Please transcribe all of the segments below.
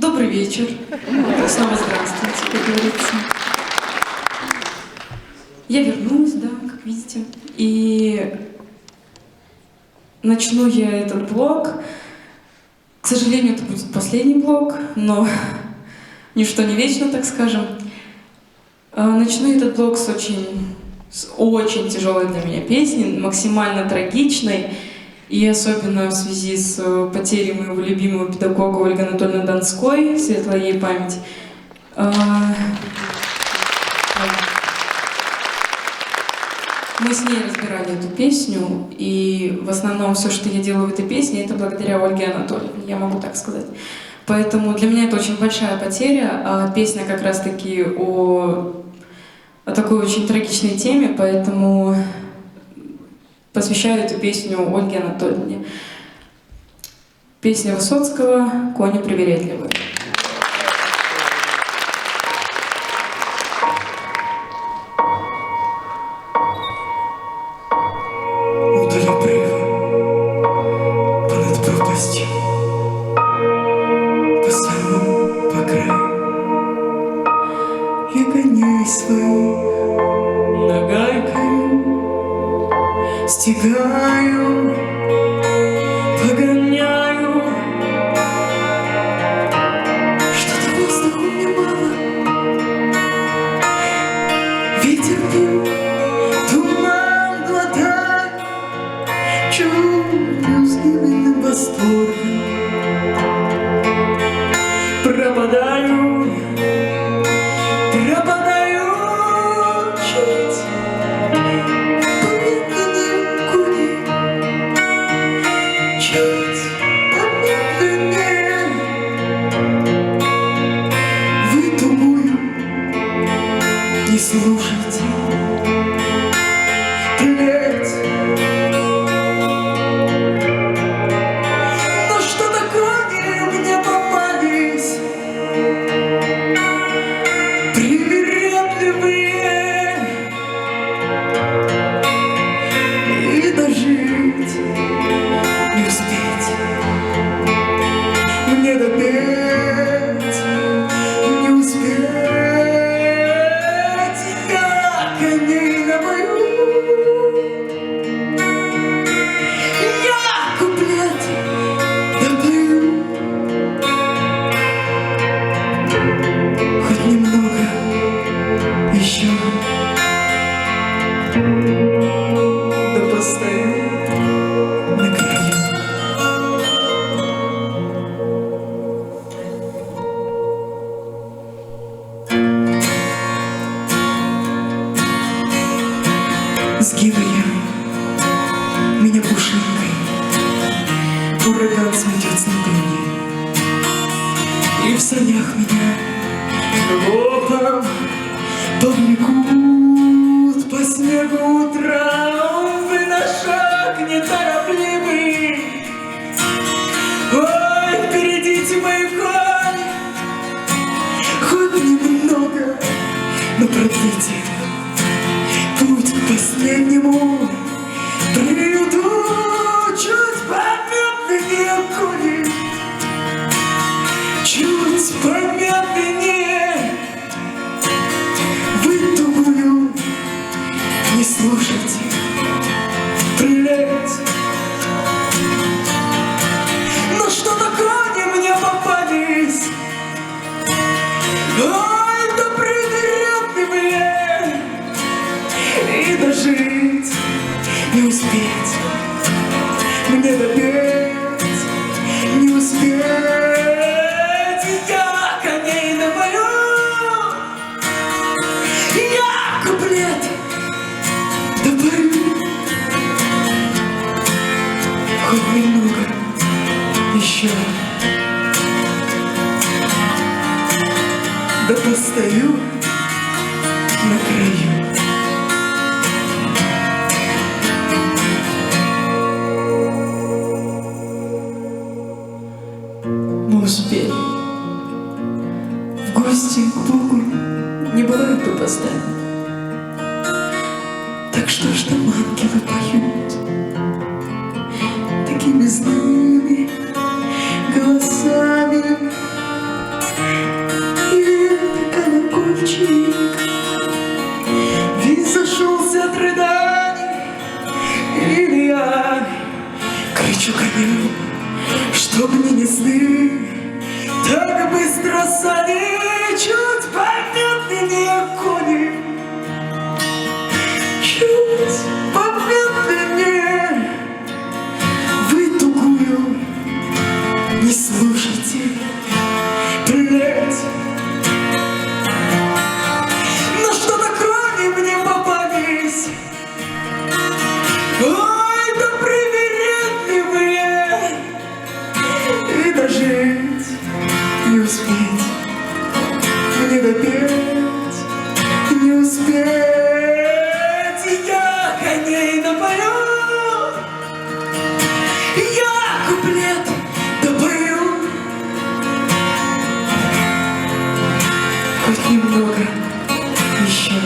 Добрый вечер. Снова здравствуйте, как говорится. Я вернулась, да, как видите. И начну я этот блог. К сожалению, это будет последний блог, но ничто не вечно, так скажем. Начну этот блог с очень тяжелой для меня песни, максимально трагичной. И особенно в связи с потерей моего любимого педагога Ольги Анатольевны Донской, светлая ей память. Мы с ней разбирали эту песню, и в основном все, что я делаю в этой песне, это благодаря Ольге Анатольевне, я могу так сказать. Поэтому для меня это очень большая потеря, а песня как раз-таки о такой очень трагичной теме, поэтому посвящаю эту песню Ольге Анатольевне. Песня Высоцкого «Кони привередливые». Вдоль обрыва, понад пропастью, по самому по краю, я коней свою нагайкою стигаю, погоняю. Что-то воздуху мне мало, ветер пил, туман глотай, чую с невинным восторгом, пропадаю, чуть помедленнее кони, чуть помедленнее. Вы, думаю, не слушайте, плеть. Но что-то кони мне попались привередливые, и дожить не успеть, мне допеть не успеть. Я коней напою, я куплет допою, хоть немного еще, да постою на краю. Сгибаю меня пушинкой, ураган сметет с ногами, и в санях меня галопом повлекут по снегу травы на шаг неторопливый. Ой, впередите мои кони, хоть немного, но продлите путь к последнему. Приду чуть помедленнее кони, чуть помедленнее. Вы, думаю, не слушайте, плеть. Но что-то кони мне попались, ой, да привередливые, и дожить не успеть, мне допеть не успеть. Я коней напою, я куплет допою, хоть немного еще, да постою на краю. Мы успели в гости к Богу, не бывает тупостами. Так что ж там ангелы поют такими злыми голосами? ручеек. Весь зашелся от рыданий, или я кричу коням, чтоб не несли так быстро сани, чуть помедленнее кони, чуть помедленнее. Вы тугую не слушайте, блять. Но что-то крови мне попались. Ой, да привередливые, и дожить не успеть, мне допеть не успеть. Я коней напою, я куплет допою, хоть немного еще.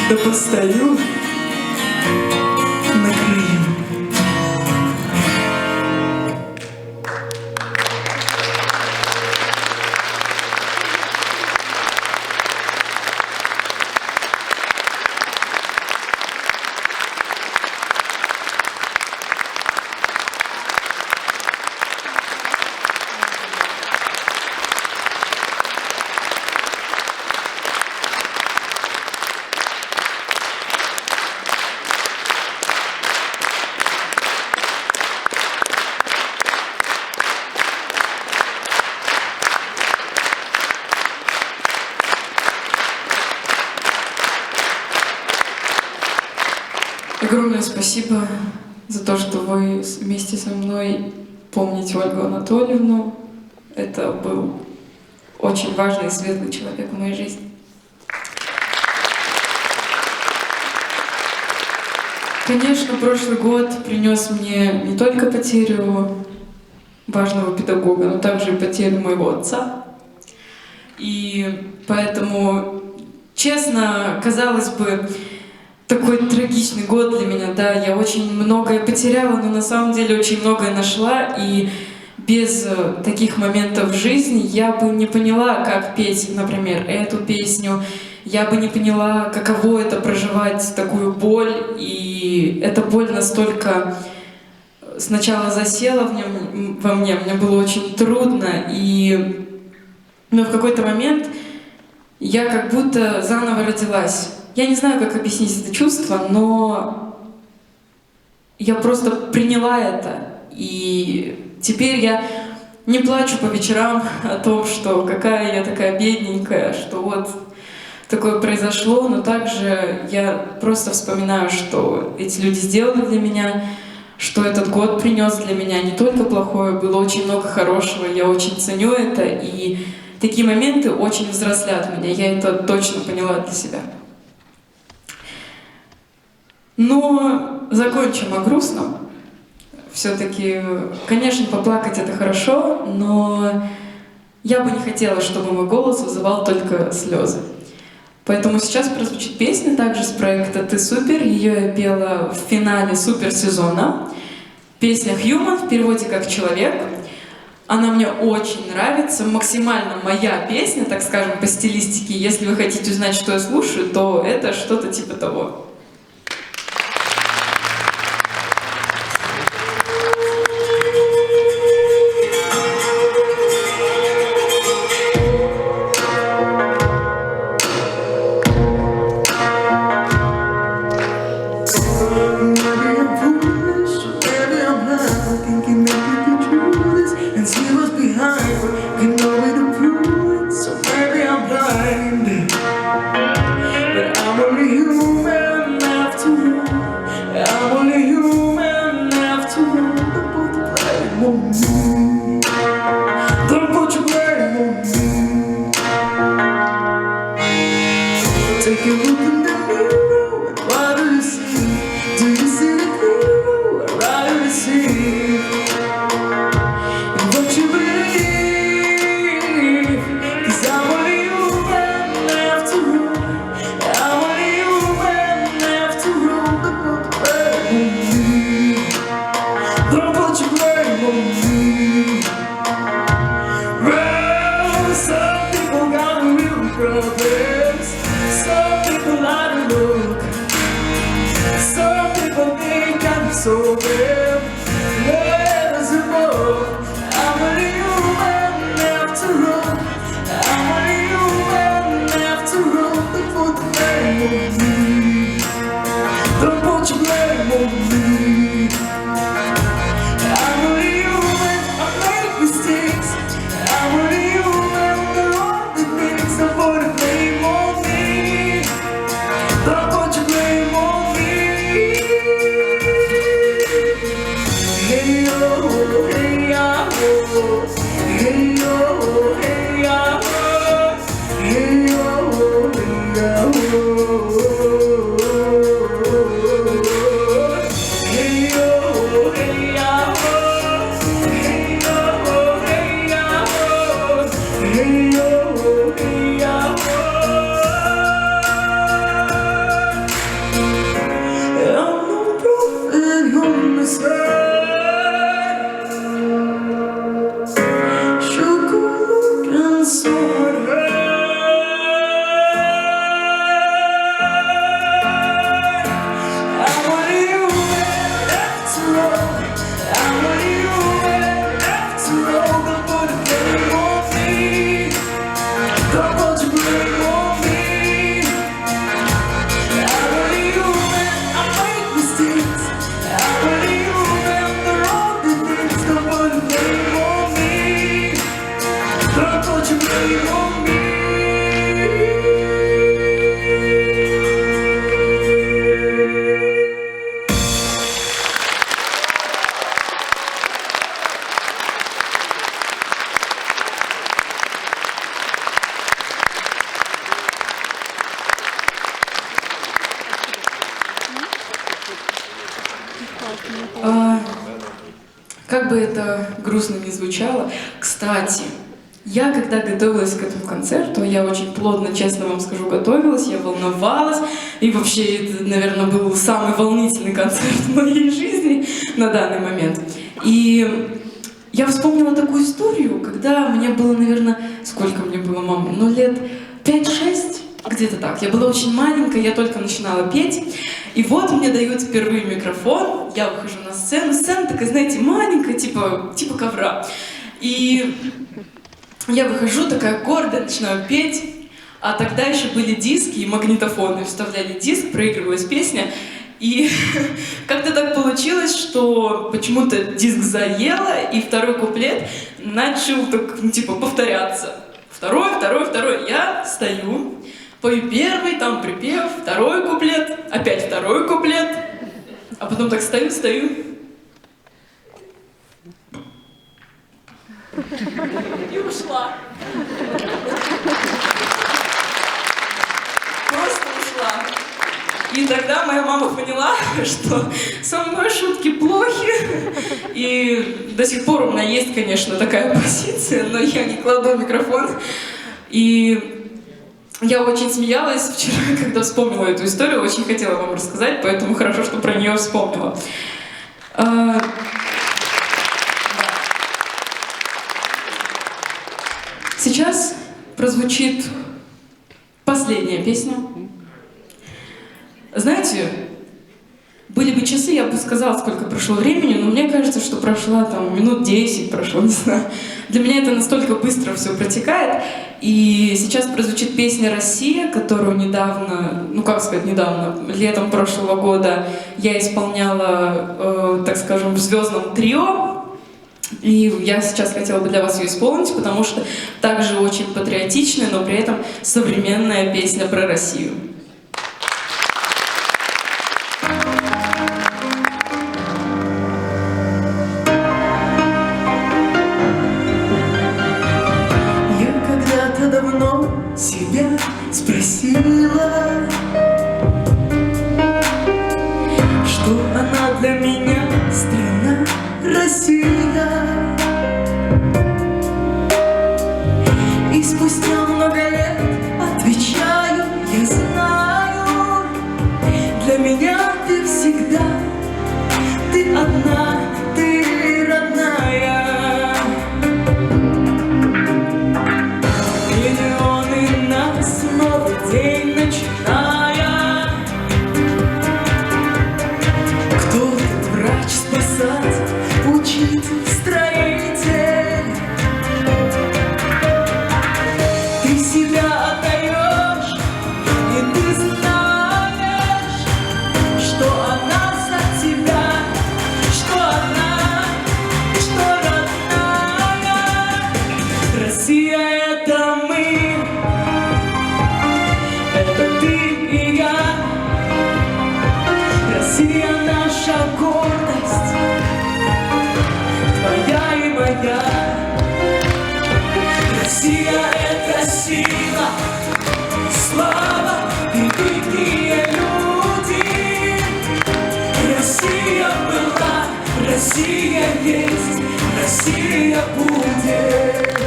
Да постою на краю. Огромное спасибо за то, что вы вместе со мной помните Ольгу Анатольевну. Это был очень важный и светлый человек в моей жизни. Конечно, прошлый год принес мне не только потерю важного педагога, но также и потерю моего отца. И поэтому, честно, казалось бы, такой трагичный год для меня, да, я очень многое потеряла, но на самом деле очень многое нашла, и без таких моментов в жизни я бы не поняла, как петь, например, эту песню, я бы не поняла, каково это проживать такую боль, и эта боль настолько сначала засела во мне было очень трудно, но в какой-то момент я как будто заново родилась. Я не знаю, как объяснить это чувство, но я просто приняла это. И теперь я не плачу по вечерам о том, что какая я такая бедненькая, что вот такое произошло, но также я просто вспоминаю, что эти люди сделали для меня, что этот год принес для меня не только плохое, было очень много хорошего, я очень ценю это, и такие моменты очень взрослят меня, я это точно поняла для себя. Но закончим о грустном. Все-таки, конечно, поплакать это хорошо, но я бы не хотела, чтобы мой голос вызывал только слезы. Поэтому сейчас прозвучит песня также с проекта «Ты супер». Ее я пела в финале суперсезона. Песня «Human», в переводе как «Человек». Она мне очень нравится, максимально моя песня, так скажем, по стилистике. Если вы хотите узнать, что я слушаю, то это что-то типа того. Right. so bad. Where is it more? I'm only human after all. I'm only human after all. Don't put the blame on me. Don't put your blame on me. I'm only human, I make mistakes. I'm only human, there are the things. Don't put the blame on me. Don't put your blame on me. Hey yo, hey ya, oh. Hey yo, hey ya, oh. Hey yo, hey ya, oh. Hey yo, hey ya, oh. Hey yo, hey ya, oh. Hey yo, hey ya, oh. I'm no prophet on the side. Sugar and someone I'm only human after all. I'm only human after all. Don't put the blame on me. Don't put your blame on me. I'm only human, I make mistakes. I'm only human, there are the things. Don't put the blame on me. Don't put your blame on me. Как бы это грустно ни звучало, кстати, я когда готовилась к этому концерту, я очень плотно, честно вам скажу, готовилась, я волновалась, и вообще это, наверное, был самый волнительный концерт в моей жизни на данный момент. И я вспомнила такую историю, когда мне было, наверное, сколько мне было, мама, ну лет 5-6, где-то так. Я была очень маленькая, я только начинала петь. И вот мне дают впервые микрофон, я выхожу на сцену. Сцена такая, знаете, маленькая, типа ковра. И я выхожу, такая гордая, начинаю петь. А тогда еще были диски и магнитофоны. Вставляли диск, проигрывалась песня. И как-то так получилось, что почему-то диск заело, и второй куплет начал так, ну, типа, повторяться. Второй. Я стою, пою первый, там припев, второй куплет, опять второй куплет, а потом так стою. И ушла. Просто ушла. И тогда моя мама поняла, что со мной шутки плохи. И до сих пор у меня есть, конечно, такая позиция, но я не кладу микрофон. И я очень смеялась вчера, когда вспомнила эту историю, очень хотела вам рассказать, поэтому хорошо, что про нее вспомнила. Сейчас прозвучит последняя песня. Знаете, были бы часы, я бы сказала, сколько прошло времени, но мне кажется, что прошло там минут 10, прошло, не знаю. Для меня это настолько быстро все протекает. И сейчас прозвучит песня «Россия», которую недавно, ну как сказать недавно, летом прошлого года я исполняла, так скажем, в звездном трио. И я сейчас хотела бы для вас ее исполнить, потому что также очень патриотичная, но при этом современная песня про Россию. Давно себя спросила, что она для меня страна Россия. И спустя много лет отвечаю, я знаю. Россия есть, Россия будет.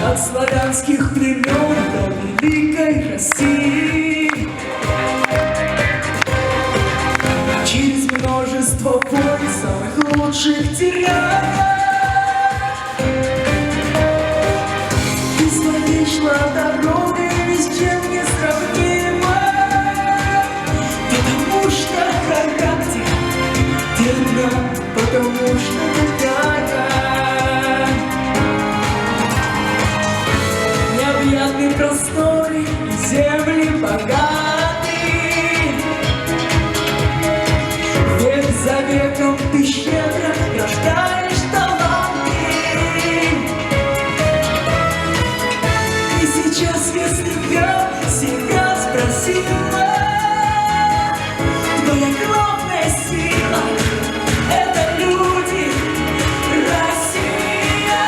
От славянских племен до великой России, через множество войн самых лучших тиранов, бесконечна дорога ни с чем не сравнима, потому что характер верна, потому что такая. Необъятные просторы и земли богаты, век за веком ты щедро рождаешь таланты. И сейчас, если я себя спросила, твоя главная сила — это люди. Россия,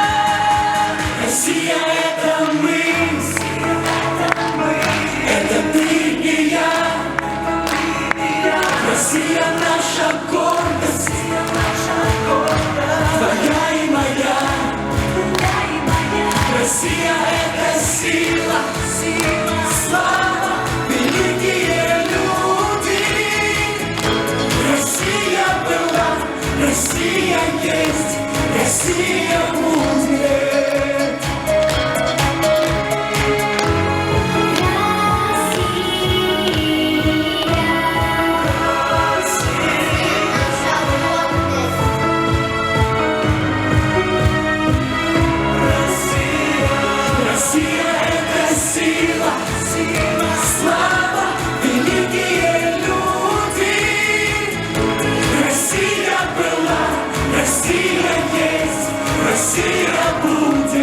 Россия — это мы, это ты и я. Россия — наша гордость, твоя и моя. Россия — это сила, слава, великие люди. Россия была, Россия есть, Россия будет. Россия — это сила, слава, великие люди. Россия была, Россия есть, Россия будет.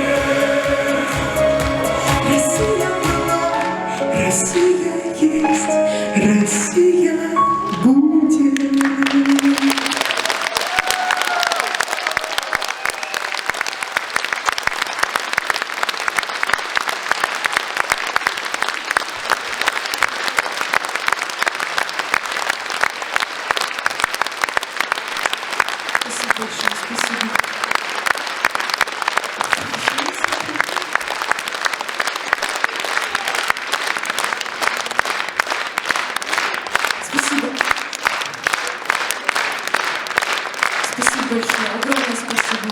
Россия была, Россия есть, Россия будет. Спасибо большое, спасибо. Спасибо. Спасибо большое, огромное спасибо.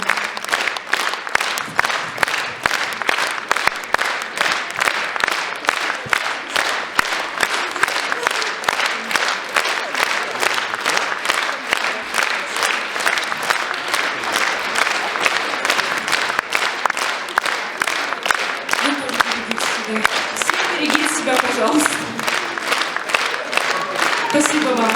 Все берегите себя, пожалуйста. Спасибо вам.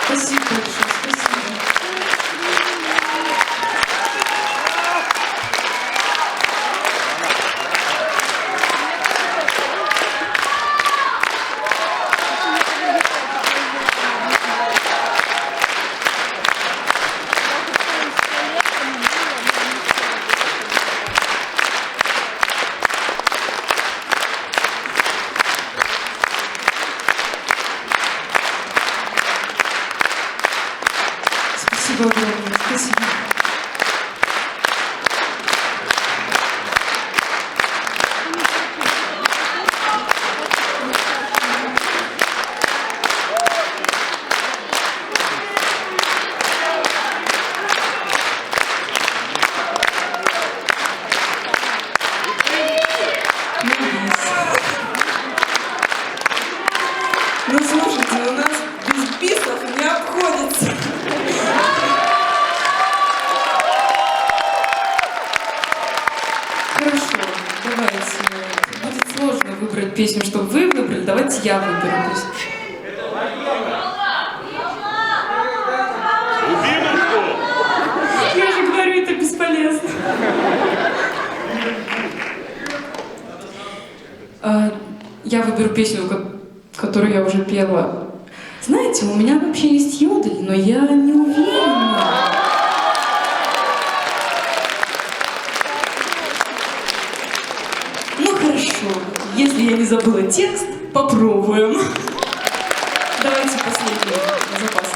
Спасибо большое, спасибо. Спасибо огромное, спасибо. Ну слушайте, у нас без бисов не обходится. Хорошо, давайте. Будет сложно выбрать песню, чтобы вы выбрали. Давайте я выберу песню. Я же говорю, это бесполезно. Я выберу песню, которую я уже пела. Знаете, у меня вообще есть йодель, но я не уверена. прошу, если я не забыла текст, попробуем. Давайте последний запас.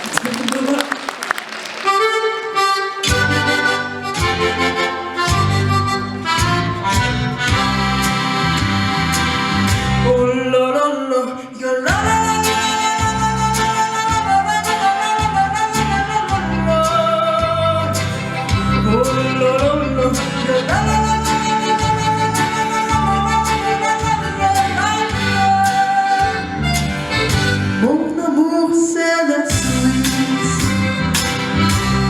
Mon amour, c'est la Suisse.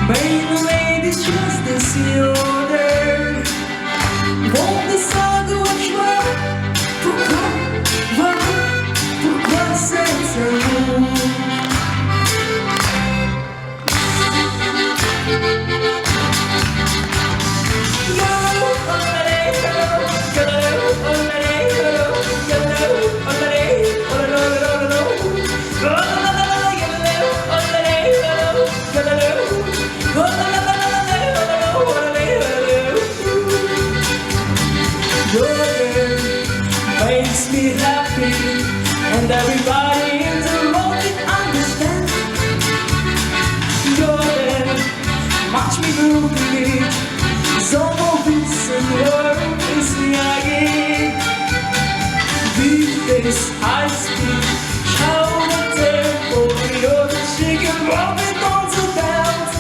Meine Lady, just as you ordered. Won't the song go on joie? Pourquoi cet amour? Makes me happy, and everybody in the room can understand. Jordan, watch me movie, some of this and world is yagi. With this high speed, show the tempo, you're the chicken rolling on the dance.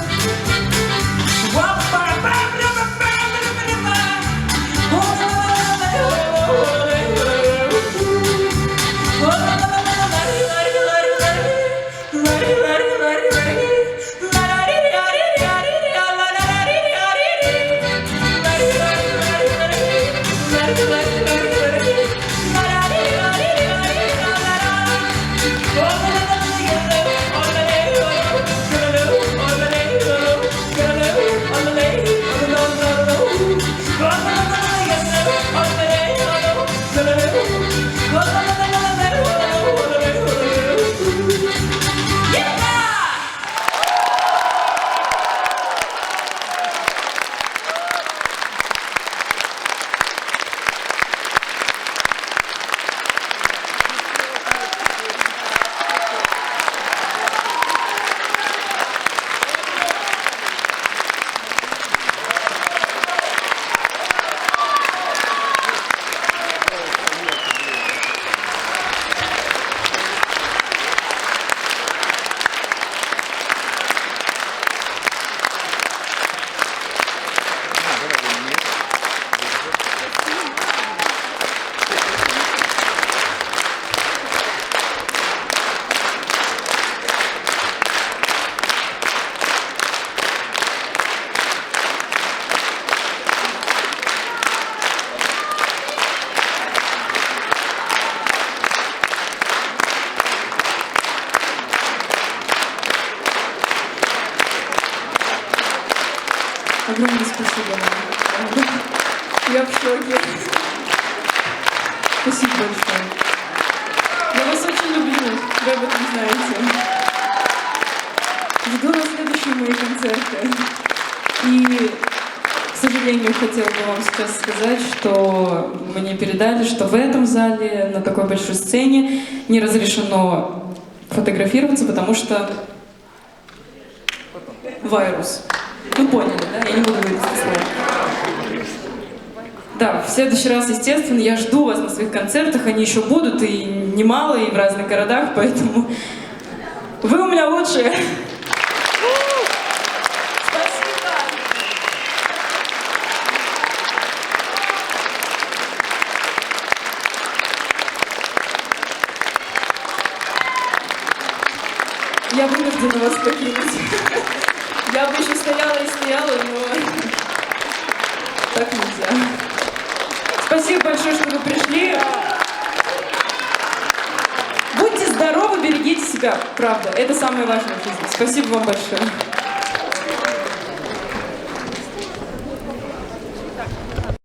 Огромное спасибо вам. Я в шоке. Спасибо большое. Я вас очень люблю, вы об этом знаете. Жду на следующие мои концерты. И, к сожалению, хотела бы вам сейчас сказать, что мне передали, что в этом зале, на такой большой сцене, не разрешено фотографироваться, потому что вирус. Вы поняли, да? Я не буду говорить это слово. Да, в следующий раз, естественно, я жду вас на своих концертах, они еще будут, и немало, и в разных городах, поэтому вы у меня лучшие. Спасибо! Я вынуждена вас покинуть. Я бы еще стояла и стояла, но так нельзя. Спасибо большое, что вы пришли. Будьте здоровы, берегите себя, правда. Это самое важное в жизни. Спасибо вам большое.